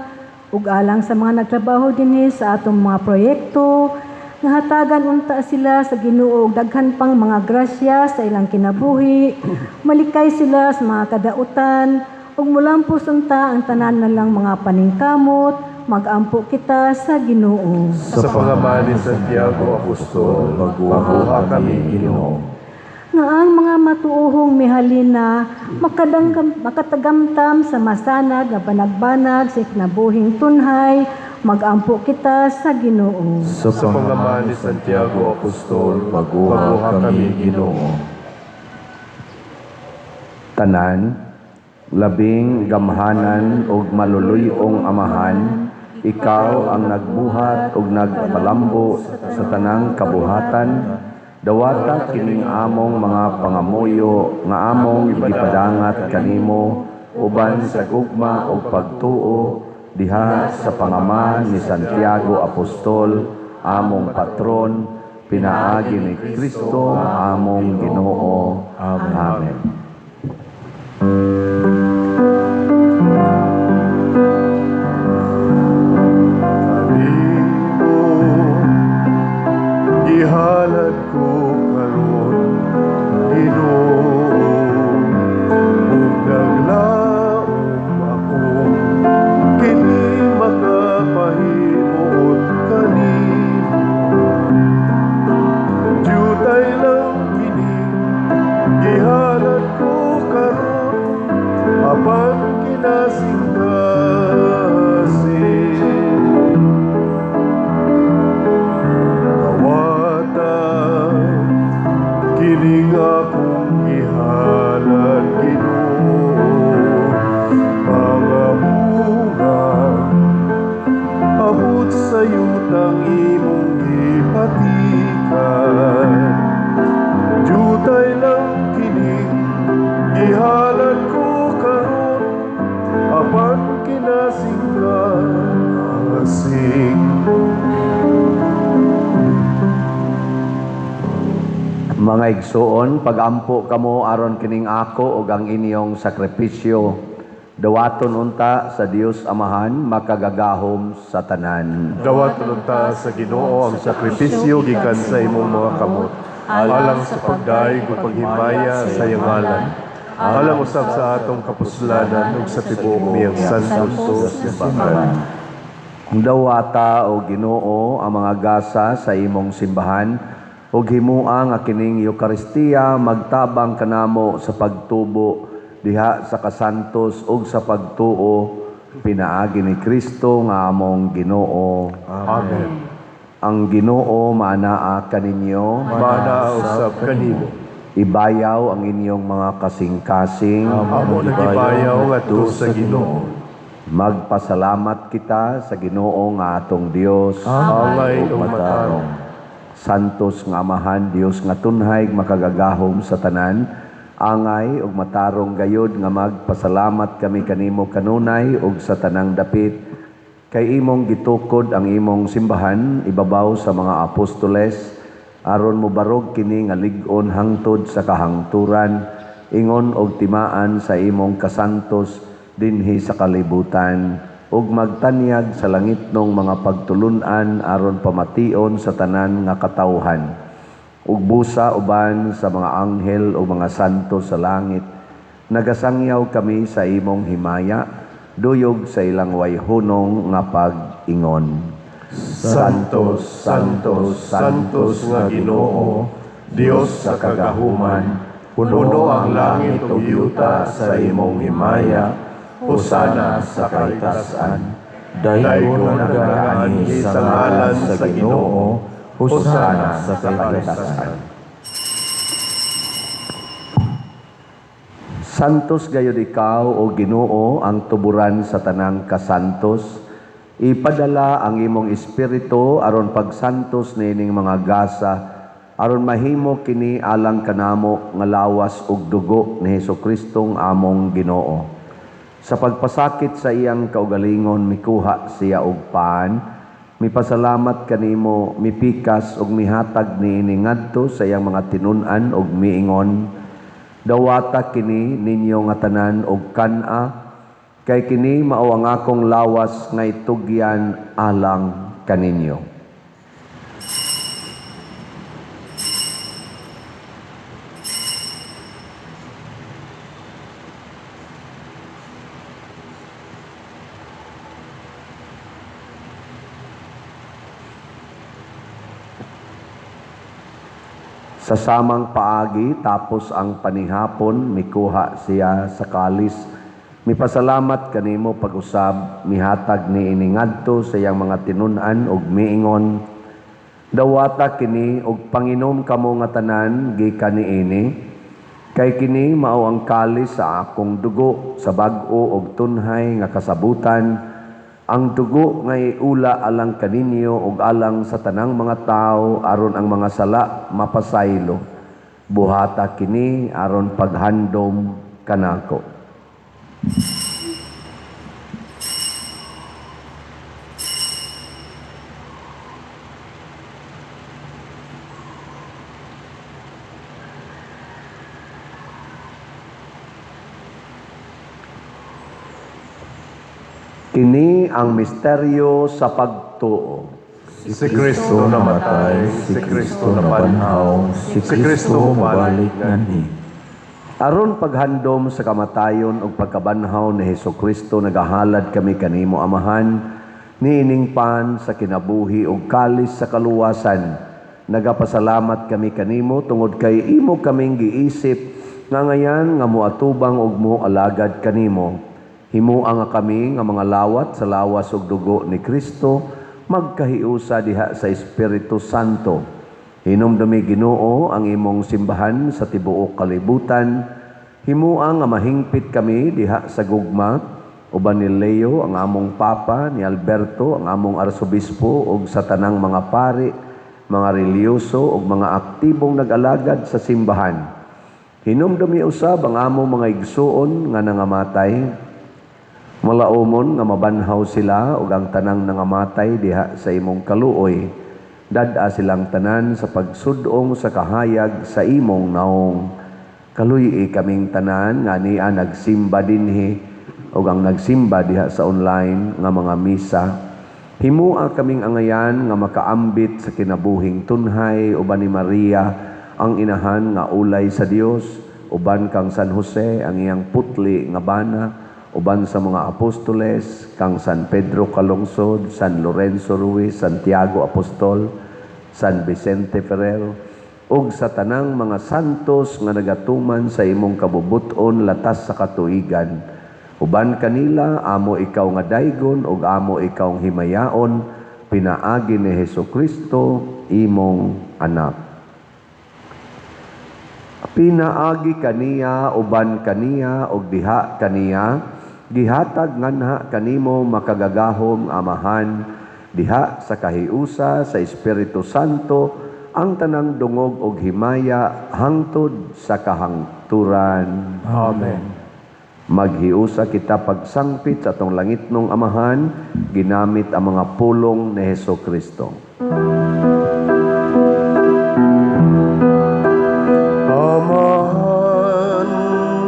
ug alang sa mga nagtrabaho dinhi sa atong mga proyekto, nga hatagan unta sila sa Ginoo og daghan pang mga grasya sa ilang kinabuhi, malikay sila sa mga kadautan, ug mulampos unta ang tanan na lang mga paningkamot, magampo kita sa Ginoo. Sa pangalan ni Santiago Apostol, magbuha kami, Ginoo. Nga ang mga matuohong mihalina makatagamtam sa masanag nga banag-banag sa iknabuhing tunhay, magampo kita sa Ginoo. Sa pangalan ni Santiago Apostol, magbuha kami, Ginoo. Tanan, labing gamhanan ug maluluyong amahan, ikaw ang nagbuhat ug nagpalambo sa tanang kabuhatan, dawata kining among mga pangamuyo nga among gipadangat kanimo uban sa gugma ug pagtuo diha sa pangaman ni Santiago Apostol, among patron, pinaagi ni Kristo among Ginoo. Amen. Ihalad ko karon, Ginoo, ug naglaom ako, kini makapahimuot kanimo. Jutay lang kini, ihalad ko karon, apan kinasingkasing. Kining akong ihalad, Ginoo, mga bunga, abot sa yutang imong gipatikan. Jutay lang kining ihalad ko karon, apan kinasingkasing. Mga igsoon, pagampo kamo aron kining ako ug ang inyong sakripisyo. Dawaton unta sa Dios Amahan makagagahom sa tanan. Dawaton unta sa Ginoo ang sakripisyo gikan sa imong mga kamot, alang sa pagdaig ug paghimaya sa iyang ngalan, alang usab sa atong kapuslanan ug sa tibuok niyang santo simbahan. Dawata o Ginoo ang mga gasa sa imong simbahan ug himua nga kining Eucharistia magtabang kanamo sa pagtubo diha sa kasantos ug sa pagtuo pinaagi ni Kristo nga among Ginoo. Amen. Ang Ginoo maanaa kaninyo, Mana usab kanimo. ibayaw ang inyong mga kasing-kasing, Amo nagibayaw ngadto sa Ginoo. magpasalamat kita sa Ginoo nga atong Dios. Angay ug ug matarong. Santos nga Amahan, Dios nga tunhay makagagahom sa tanan, angay ug matarong gayud nga magpasalamat kami kanimo kanunay ug sa tanang dapit kay imong gitukod ang imong simbahan ibabaw sa mga apostoles aron mobarog kini nga lig-on hangtod sa kahangturan, ingon og timaan sa imong kasantos dinhi sa kalibutan, ug magtanyag sa langitnong mga pagtulunan aron pamation sa tanan nga katawhan, ug busa uban sa mga anghel o mga santo sa langit. Nagasangyaw kami sa imong himaya, duyog sa ilang wayhunong nga pag-ingon. Santos, Santos, Santos nga Ginoo, Dios sa kagahuman, puno ang langit ug yuta sa imong himaya. Hosana sa kaitasan, daygon nagaani sa ngalan sa Ginoo, Hosana sa kaitasan. Santos gayud ikaw o Ginoo ang tuburan sa tanang kasantos. Ipadala ang imong espiritu aron pagsantos nining mga gasa aron mahimo kini alang kanamo nga lawas ug dugo ni Hesukristo among Ginoo. Sa pagpasakit sa iyang kaugalingon mikuha siya og paan, mipasalamat kanimo, mipikas ug mihatag niini ngadto sa iyang mga tinun-an ug miingon, dawata kini ninyo nga tanan og kana, kay kini mao ang akong lawas nga itugyan alang kaninyo. Sa samang paagi tapos ang panihapon mikuha siya sa kalis. Mipasalamat kanimo pag-usab mihatag ni iningadto sa iyang mga tinun-an ug miingon, dawata kini og panginom kamo nga tanan gikan niini. Kay kini mao ang kalis sa akong dugo sa bag-o ug tunhay nga kasabutan, ang dugo nga iula alang kaninyo ug alang sa tanang mga tao aron ang mga sala mapasaylo. Buhata kini aron paghandom kanako. Kini ang misteryo sa pagtuo. Si Kristo namatay, si Kristo nabanhaw, si Kristo mabalik nganhi. Aron paghandom sa kamatayon ug pagkabanhaw ni Hesukristo nagahalad kami kanimo Amahan, niining pan sa kinabuhi ug kalis sa kaluwasan. Nagapasalamat kami kanimo tungod kay imo kaming giisip nga ngayan nga moatubang ug moalagad kanimo. Himuang nga kami nga mga lawat sa lawas ug dugo ni Kristo magkahiusa diha sa Espiritu Santo. Hinumdumi Ginoo ang imong simbahan sa tibuok kalibutan. Himuang nga mahingpit kami diha sa gugma uban ni Leo ang among papa, ni Alberto ang among arsobispo ug sa tanang mga pari, mga reliyoso ug mga aktibong nag-alagad sa simbahan. Hinumdumi usab ang among mga igsuon nga nangamatay. Malaumon nga mabanhaw sila ug ang tanang nangamatay diha sa imong kaluoy. Dad-a silang tanan sa pagsudong sa kahayag sa imong naong. Kaluy kaming tanan nga niya nagsimba dinhi ug ang nagsimba diha sa online nga mga misa. Himua kaming angayan nga makaambit sa kinabuhing tunhay uban ni Maria ang inahan nga ulay sa Dios, uban kang San Jose ang iyang putli nga bana, uban sa mga apostoles, kang San Pedro Calungsod, San Lorenzo Ruiz, Santiago Apostol, San Vicente Ferrer, ug sa tanang mga santos nga nagatuman sa imong kabubuton latas sa katuigan. Uban kanila, amo ikaw nga daygon, ug amo ikaw ang himayaon, pinaagi ni Hesukristo, imong anak. Pinaagi kaniya, uban kaniya, ug diha kaniya, gihatag nganha kanimo makagagahom Amahan, diha sa kahiusa sa Espiritu Santo, ang tanang dungog ug himaya hangtod sa kahangturan. Amen. Maghiusa kita pagsangpit sa atong langitnong Amahan, ginamit ang mga pulong ni Hesukristo. Amahan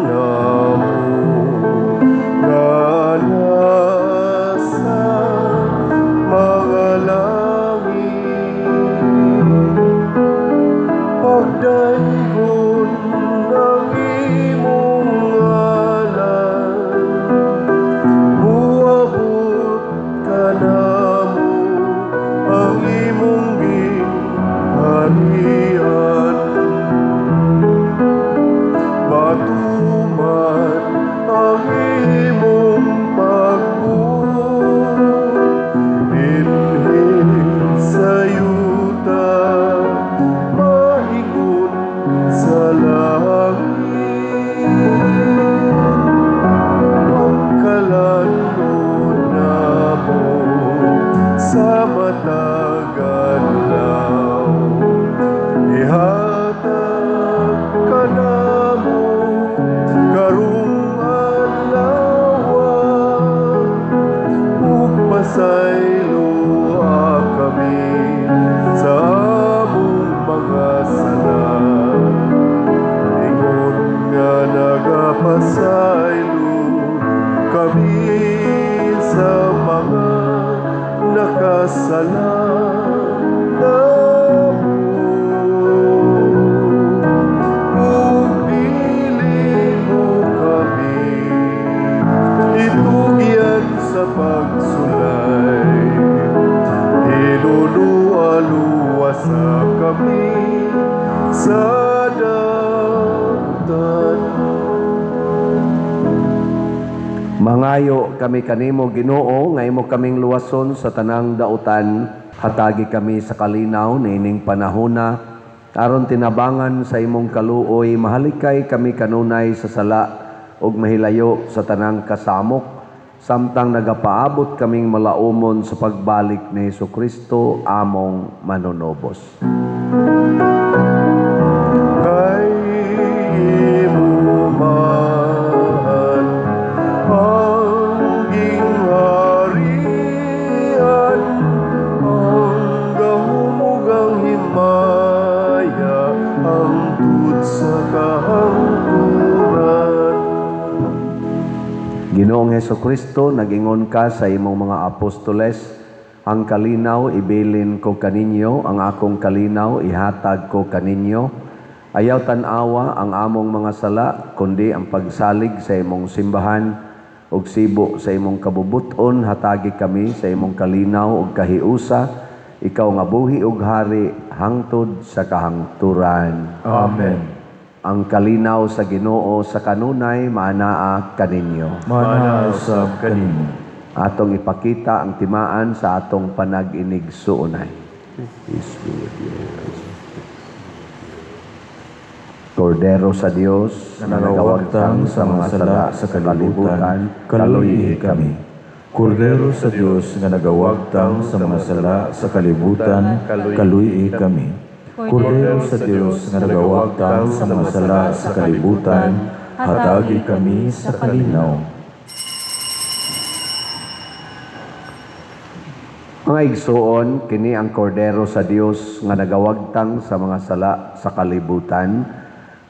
namo nga nasa mga langit, pagdaygon ng imong ngalan, buabot ka namo ang imong gingharian. Matuman ang imong pagbuot, dinhi sa yuta, maingon sa langit. Pagkalanod namo sa matag adlaw, ihatag ka namo karong adlaw, ug pasaylo kami sa among mga sala. Ingon nga nagapasaylo kami sa mga nakasala namo. Ug dili mo kami itugyan sa pagsulay, iluluwa-luwasa kami sa dagat. Mangayo kami kanimo Ginoo nga imo kaming luwason sa tanang dautan, hatagi kami sa kalinaw niining panahona aron tinabangan sa imong kaluoy, mahalikay kami kanunay sa sala ug mahilayo sa tanang kasamok, samtang nagapaabot kaming malaumon sa pagbalik ni Hesukristo among manunobos. Kay imo man ang gingharian, ang gahumugang himaya, hangtod sa kahangturan. Ginoong Hesukristo, nagingon ka sa imong mga apostoles, ang kalinaw ibilin ko kaninyo, ang akong kalinaw ihatag ko kaninyo. Ayaw tan-awa ang among mga sala, kundi ang pagsalig sa imong simbahan, ug sibo sa imong kabubuton, hatagi kami sa imong kalinaw ug kahiusa, ikaw nga buhi ug hari hangtod sa kahangturan. Amen. Ang kalinaw sa Ginoo sa kanunay maanaa kaninyo. Manaasab kanimo. Atong ipakita ang timaan sa atong panag-inig suunay. Peace be with you. Kordero sa Dios, na nagawagtang sa mga sala sa kalibutan, kaluyi kami. Kordero sa Diyos nga nagawagtang sa mga sala sa kalibutan, kaluyi kami. Kordero sa Diyos nga nagawagtang sa mga sala sa kalibutan, hatagi kami sa kalinaw. Mga igsuon, kini ang kordero sa Dios nga nagawagtang sa mga sala sa kalibutan.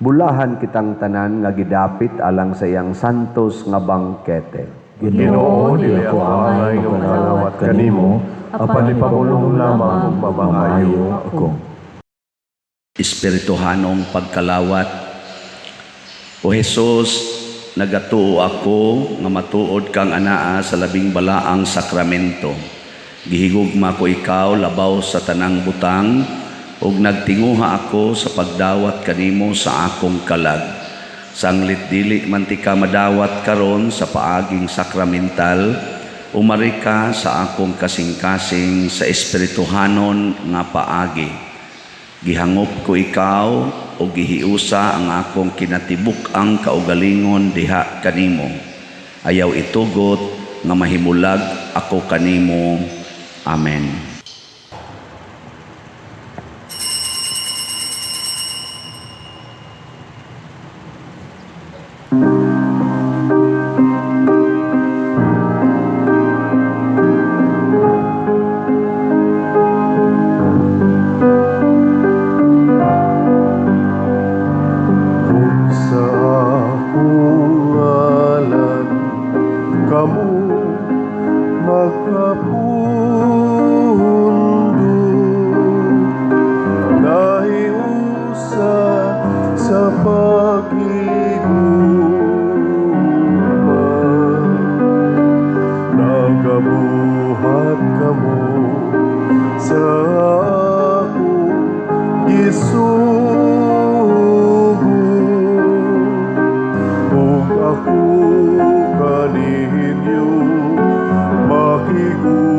Bulahan kitang tanan nga gidapit alang sa iyang santos nga bangkete. Ginoo, dili ako angay nga manalawat kanimo, apan ipamulong lamang mamahayo ako. Espirituhanong pagkalawat. O Jesus, nagatuo ako nga matuod kang anaa sa labing balaang sakramento. Gihigugma ko ikaw labaw sa tanang butang, ug nagtinguha ako sa pagdawat kanimo sa akong kalag. Sanglit dili man ti ka madawat karon sa paaging sakramental, umari ka sa akong kasing-kasing sa espirituhanon nga paagi. Gihangop ko ikaw o gihiusa ang akong kinatibuk ang kaugalingon diha kanimo. Ayaw itugot nga mahimulag ako kanimo. Amen. Sa akong ngalan, kamu magkapundo, nahiusa sa pag-iguma, nagabuhat kamo sa akong gisugo, ug ako kaninyo makiguban,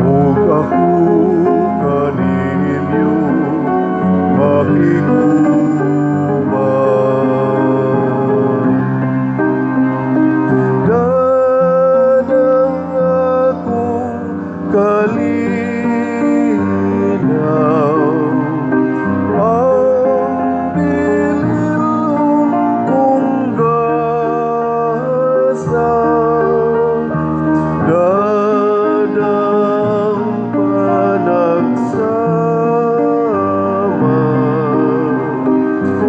ug ako kaninyo makiguban. Danang akong kalinaw, ang bililong kong dasal, dadang panagsama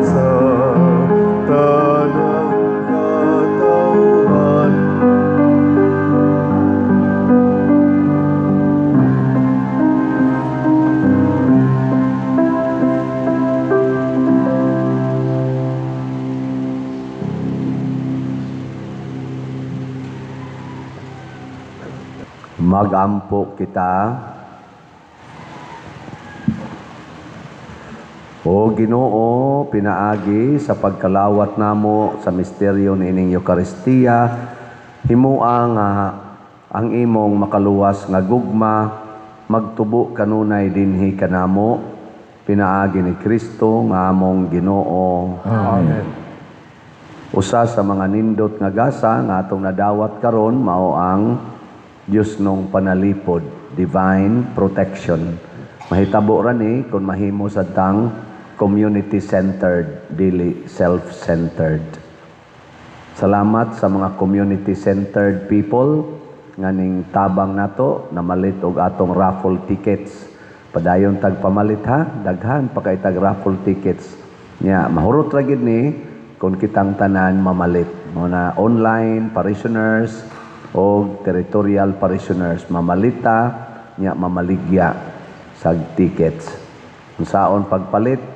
sa tanang katawhan. Magampo kita Ginoo, pinaagi sa pagkalawat namo sa misteryo ni ining Eucharistia, himua nga ang imong makaluwas nga gugma magtubo kanunay dinhi kanamo, pinaagi ni Kristo nga among Ginoo. Amen. Usa sa mga nindot nga gasa nga atong nadawat karon mao ang Dios nung panalipod, divine protection. Mahitabo ra ni kung mahimo sa tang community-centered, dili self-centered. Salamat sa mga community-centered people nga ning tabang nato na malit og atong raffle tickets. Padayon tag pamalit ha, daghan pa kay tag raffle tickets. Nya mahurot ra gid ni kung kitang tanan mamalit. Mo na online parishioners o territorial parishioners mamalita nya mamaligya sa tickets. Unsaon pagpalit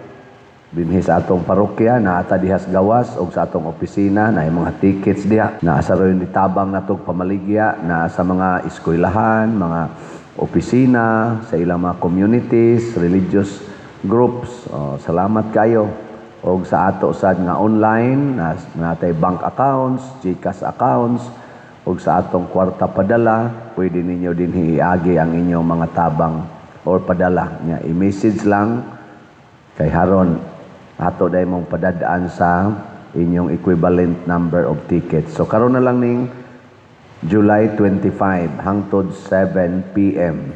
dinhi sa atong parokya na ata dihas gawas o sa atong opisina na mga tickets diha na sa ron nitabang natong pamaligya na sa mga eskwelahan, mga opisina, sa ilang mga communities, religious groups. Salamat kayo. O sa ato sad nga online na natay bank accounts, GCash accounts, o sa atong kwarta padala, pwede ninyo din iagi ang inyong mga tabang or padala nya i-message lang kay haron ato day mong padadaan sa inyong equivalent number of tickets. So karon na lang ning July 25 hangtod 7 p.m.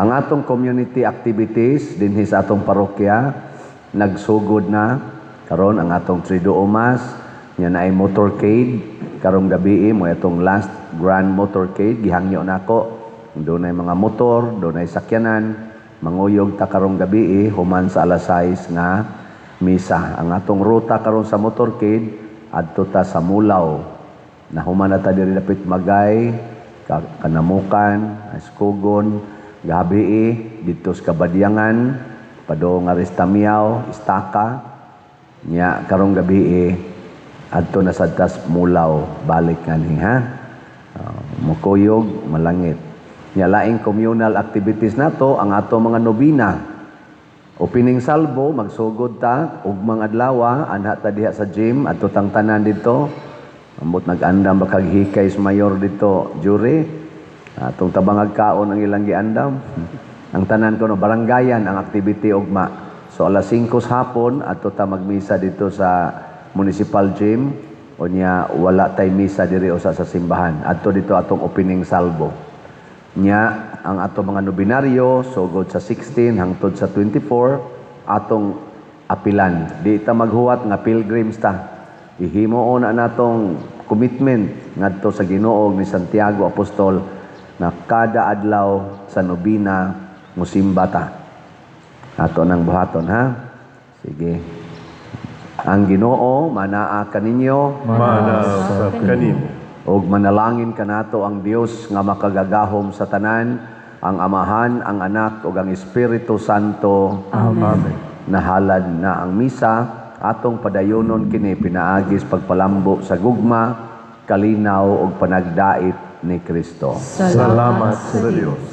Ang atong community activities dinhi sa atong parokya nagsugod na karon ang atong Triduo Mass nya naay motorcade karong gabi mo itong last grand motorcade gihangyo nako. Doon ay mga motor, doon ay sakyanan. Manguyog ta karong gabi human sa alas 6 nga misa. Ang atong ruta karon sa motorcade adto ta sa Mulaw. Na human na ta diri dapit Magay, Kanamukan, Escogon, gabi dito sa Kabadyangan, padong Aristamiao, Istaka. Nya karong gabi adto na sa tas Mulaw, balik ngani ha. Mukuyog, malangit. Nya laing communal activities nato ang ato mga nobina. Opening salvo magsugod ta ugmang adlaw anha ta diha sa gym adto tang tanan dito. Ambot nag-andam ba kag hikay sa mayor dito, jury. Atong tabangag kaon ang ilang giandam. Ang tanan ko no barangayan ang activity ugma. So alas 5 hapon adto ta magmisa dito sa municipal gym. Unya wala tay misa diri usa sa simbahan. Adto dito atong opening salvo. Nya ang ato mga nobinaryo sugod sa 16 hangtod sa 24 atong apilan. Di ta maghuwat nga pilgrims ta. Ihimo na natong commitment ngadto sa Ginoo ni Santiago Apostol na kada adlaw sa nobina musimba ta. Ato nang buhaton ha. Sige. Ang Ginoo manaa kaninyo, Mana sa kanimo. og manalangin kanato ang Dios nga makagagahom sa tanan, ang Amahan, ang Anak ug ang Espiritu Santo. Amen. Nahalad na ang misa, atong padayonon kini pinaagis pagpalambo sa gugma, kalinaw ug panagdait ni Kristo. Salamat sa Dios.